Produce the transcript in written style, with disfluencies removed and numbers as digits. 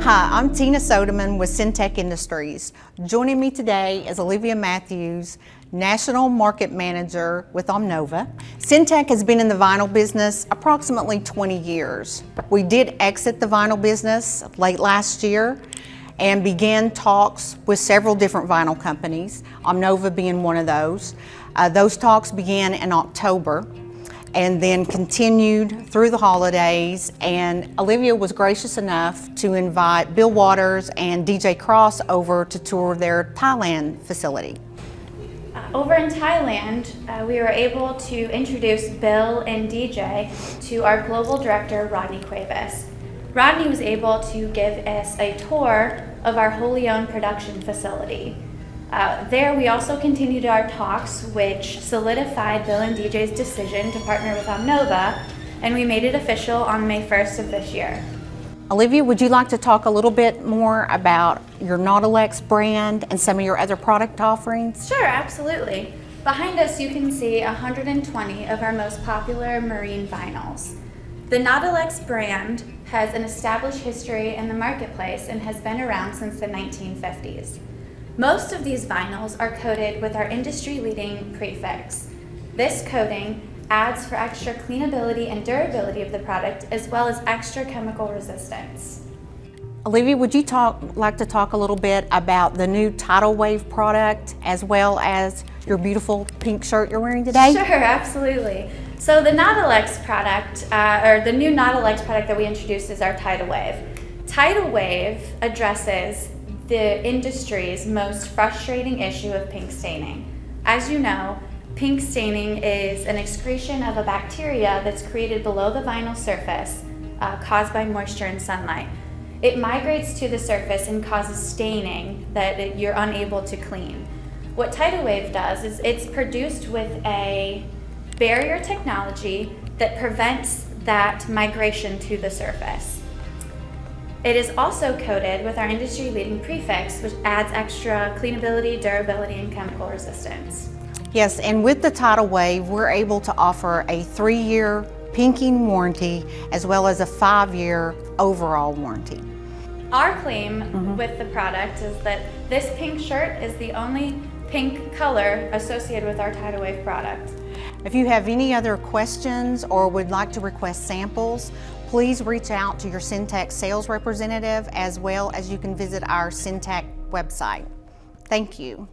Hi, I'm Tina Sodemann with Syntec Industries. Joining me today is Olivia Matthews, National Market Manager with Omnova. Syntec has been in the vinyl business approximately 20 years. We did exit the vinyl business late last year and began talks with several different vinyl companies, Omnova being one of those. Those talks began in October and then continued through the holidays, and Olivia was gracious enough to invite Bill Waters and D.J. over to tour their Thailand facility. Over in Thailand, we were able to introduce Bill and D.J. to our global director, Rodney Cuevas. Rodney was able to give us a tour of our wholly owned production facility. There we also continued our talks, which solidified Bill and D.J.'s decision to partner with Omnova, and we made it official on May 1st of this year. Olivia, would you like to talk a little bit more about your Nautolex brand and some of your other product offerings? Sure, absolutely. Behind us you can see 120 of our most popular marine vinyls. The Nautolex brand has an established history in the marketplace and has been around since the 1950s. Most of these vinyls are coated with our industry-leading prefix. This coating adds for extra cleanability and durability of the product, as well as extra chemical resistance. Olivia, would you like to talk a little bit about the new Tidal Wave product, as well as your beautiful pink shirt you're wearing today? Sure, absolutely. So the Nautolex product, or the new Nautolex product that we introduced is our Tidal Wave. Tidal Wave addresses the industry's most frustrating issue of pink staining. As you know, pink staining is an excretion of a bacteria that's created below the vinyl surface caused by moisture and sunlight. It migrates to the surface and causes staining that you're unable to clean. What Tidal Wave does is it's produced with a barrier technology that prevents that migration to the surface. It is also coated with our industry-leading prefix, which adds extra cleanability, durability, and chemical resistance. Yes, and with the Tidal Wave, we're able to offer a 3-year pinking warranty as well as a 5-year overall warranty. Our claim with the product is that this pink shirt is the only pink color associated with our Tidal Wave product. If you have any other questions or would like to request samples, please reach out to your Syntec sales representative, as well as you can visit our Syntec website. Thank you.